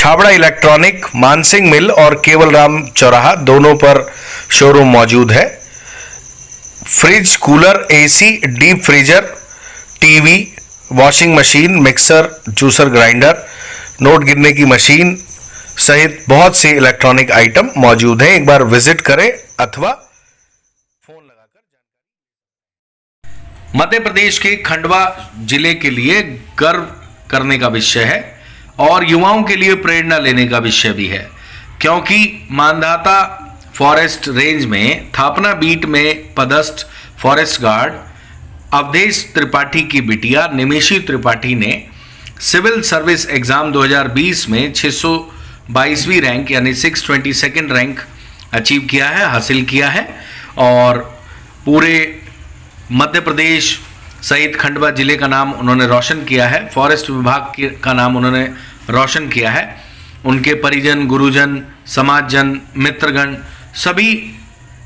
Chhabra electronic, Mansingh मिल और केवल राम चौराहा दोनों पर शोरूम मौजूद है। Fridge, cooler, AC, deep freezer, TV, washing machine, mixer, juicer, grinder, note गिनने की मशीन सहित बहुत से इलेक्ट्रॉनिक आइटम मौजूद हैं। एक बार विजिट करें अथवा फोन लगाकर। मध्य प्रदेश के खंडवा जिले के लिए गर्व करने का विषय है और युवाओं के लिए प्रेरणा लेने का विषय भी है, क्योंकि मांधाता फॉरेस्ट रेंज में थापना बीट में पदस्थ फॉरेस्ट गार्ड अवधेश त्रिपाठी की बिटिया निमिषी त्रिपाठी ने सिविल सर्विस एग्जाम 2020 में 622वीं रैंक यानी 622nd रैंक अचीव किया है, हासिल किया है और पूरे मध्य प्रदेश सहित खंडवा जिले का नाम उन्होंने रोशन किया है। फॉरेस्ट विभाग का नाम उन्होंने रोशन किया है। उनके परिजन, गुरुजन, समाजजन, मित्रगण सभी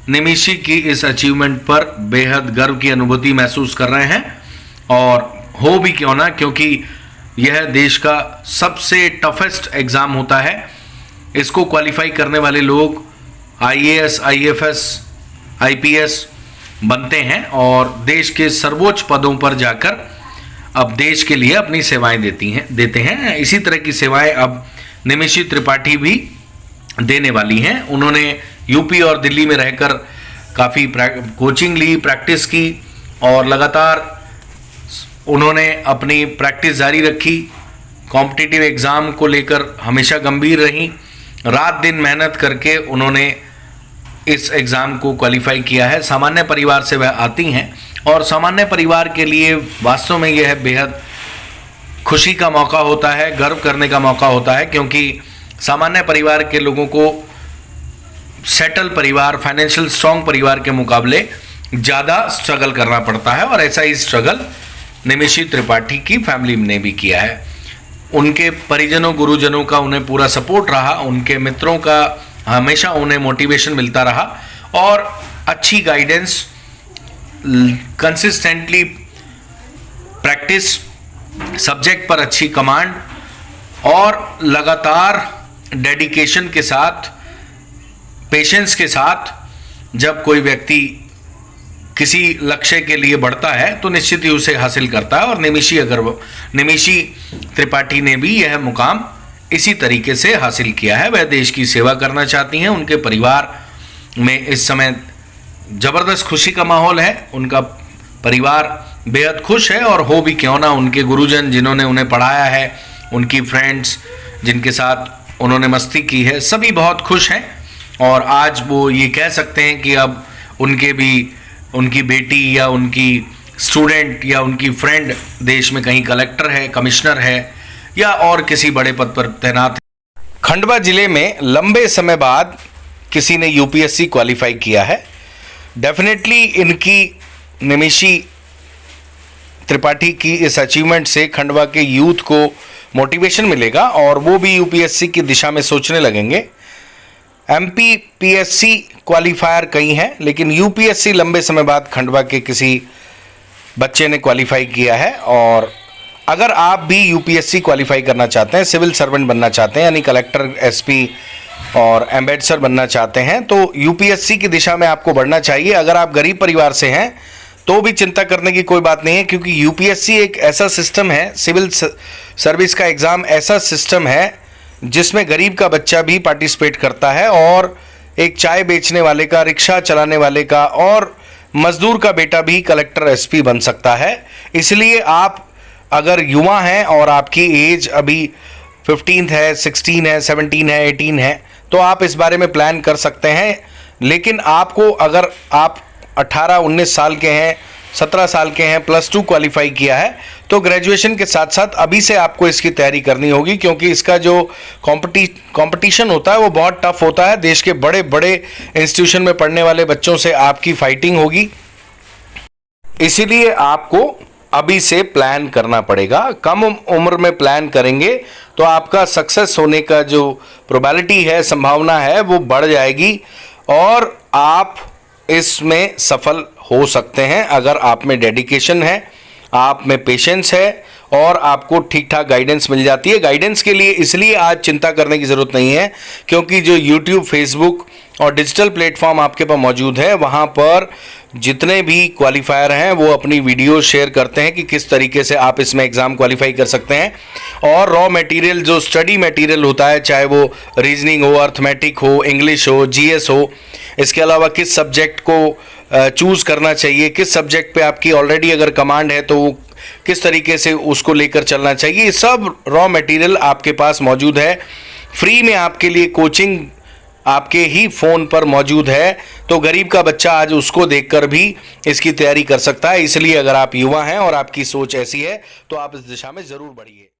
निमिषी की इस अचीवमेंट पर बेहद गर्व की अनुभूति महसूस कर रहे हैं और हो भी क्यों ना, क्योंकि यह देश का सबसे टफेस्ट एग्ज़ाम होता है। इसको क्वालिफाई करने वाले लोग IAS, IFS, IPS बनते हैं और देश के सर्वोच्च पदों पर जाकर अब देश के लिए अपनी सेवाएं देते हैं। इसी तरह की सेवाएं अब निमिषी त्रिपाठी भी देने वाली हैं। उन्होंने यूपी और दिल्ली में रहकर काफ़ी कोचिंग ली, प्रैक्टिस की और लगातार उन्होंने अपनी प्रैक्टिस जारी रखी। कॉम्पिटिटिव एग्ज़ाम को लेकर हमेशा गंभीर रहीं। रात दिन मेहनत करके उन्होंने इस एग्ज़ाम को क्वालिफाई किया है। सामान्य परिवार से वह आती हैं और सामान्य परिवार के लिए वास्तव में यह बेहद खुशी का मौका होता है, गर्व करने का मौका होता है, क्योंकि सामान्य परिवार के लोगों को सेटल परिवार, फाइनेंशियल स्ट्रॉन्ग परिवार के मुकाबले ज़्यादा स्ट्रगल करना पड़ता है और ऐसा ही स्ट्रगल निमिषी त्रिपाठी की फैमिली ने भी किया है। उनके परिजनों, गुरुजनों का उन्हें पूरा सपोर्ट रहा, उनके मित्रों का हमेशा उन्हें मोटिवेशन मिलता रहा और अच्छी गाइडेंस, कंसिस्टेंटली प्रैक्टिस, सब्जेक्ट पर अच्छी कमांड और लगातार डेडिकेशन के साथ, पेशेंस के साथ जब कोई व्यक्ति किसी लक्ष्य के लिए बढ़ता है तो निश्चित ही उसे हासिल करता है और निमिषी त्रिपाठी ने भी यह मुकाम इसी तरीके से हासिल किया है। वह देश की सेवा करना चाहती हैं। उनके परिवार में इस समय ज़बरदस्त खुशी का माहौल है। उनका परिवार बेहद खुश है और हो भी क्यों ना, उनके गुरुजन जिन्होंने उन्हें पढ़ाया है, उनकी फ्रेंड्स जिनके साथ उन्होंने मस्ती की है, सभी बहुत खुश हैं और आज वो ये कह सकते हैं कि अब उनकी बेटी या उनकी स्टूडेंट या उनकी फ्रेंड देश में कहीं कलेक्टर है, कमिश्नर है या और किसी बड़े पद पर तैनात है। खंडवा जिले में लंबे समय बाद किसी ने UPSC क्वालिफाई किया है। डेफिनेटली इनकी निमिषी त्रिपाठी की इस अचीवमेंट से खंडवा के यूथ को मोटिवेशन मिलेगा और वो भी UPSC की दिशा में सोचने लगेंगे। MPPSC क्वालिफायर कई हैं, लेकिन UPSC लंबे समय बाद खंडवा के किसी बच्चे ने क्वालिफाई किया है। और अगर आप भी UPSC क्वालिफाई करना चाहते हैं, सिविल सर्वेंट बनना चाहते हैं यानी कलेक्टर, SP और एम्बेसडर बनना चाहते हैं, तो UPSC की दिशा में आपको बढ़ना चाहिए। अगर आप गरीब परिवार से हैं तो भी चिंता करने की कोई बात नहीं है, क्योंकि UPSC एक ऐसा सिस्टम है, सिविल सर्विस का एग्ज़ाम ऐसा सिस्टम है जिसमें गरीब का बच्चा भी पार्टिसिपेट करता है और एक चाय बेचने वाले का, रिक्शा चलाने वाले का और मजदूर का बेटा भी कलेक्टर, SP बन सकता है। इसलिए आप अगर युवा हैं और आपकी एज अभी 15 है, 16 है, 17 है, 18 है, तो आप इस बारे में प्लान कर सकते हैं। लेकिन आपको, अगर आप 18, 19 साल के हैं, 17 साल के हैं, +2 क्वालिफाई किया है, तो ग्रेजुएशन के साथ साथ अभी से आपको इसकी तैयारी करनी होगी, क्योंकि इसका जो कंपटीशन होता है वो बहुत टफ होता है। देश के बड़े बड़े इंस्टीट्यूशन में पढ़ने वाले बच्चों से आपकी फाइटिंग होगी। इसीलिए आपको अभी से प्लान करना पड़ेगा। कम उम्र में प्लान करेंगे तो आपका सक्सेस होने का जो प्रोबेबिलिटी है, संभावना है, वो बढ़ जाएगी और आप इसमें सफल हो सकते हैं अगर आप में डेडिकेशन है, आप में पेशेंस है और आपको ठीक ठाक गाइडेंस मिल जाती है। गाइडेंस के लिए इसलिए आज चिंता करने की ज़रूरत नहीं है क्योंकि जो यूट्यूब, फेसबुक और डिजिटल प्लेटफॉर्म आपके पास मौजूद है, वहाँ पर जितने भी क्वालिफायर हैं वो अपनी वीडियो शेयर करते हैं कि किस तरीके से आप इसमें एग्ज़ाम क्वालिफाई कर सकते हैं। और रॉ मटेरियल जो स्टडी मटेरियल होता है, चाहे वो रीजनिंग हो, अर्थमेटिक हो, इंग्लिश हो, जीएस हो, इसके अलावा किस सब्जेक्ट को चूज़ करना चाहिए, किस सब्जेक्ट पे आपकी ऑलरेडी अगर कमांड है तो वो किस तरीके से उसको लेकर चलना चाहिए, ये सब रॉ मटेरियल आपके पास मौजूद है। फ्री में आपके लिए कोचिंग आपके ही फ़ोन पर मौजूद है, तो गरीब का बच्चा आज उसको देखकर भी इसकी तैयारी कर सकता है। इसलिए अगर आप युवा हैं और आपकी सोच ऐसी है तो आप इस दिशा में ज़रूर बढ़िए।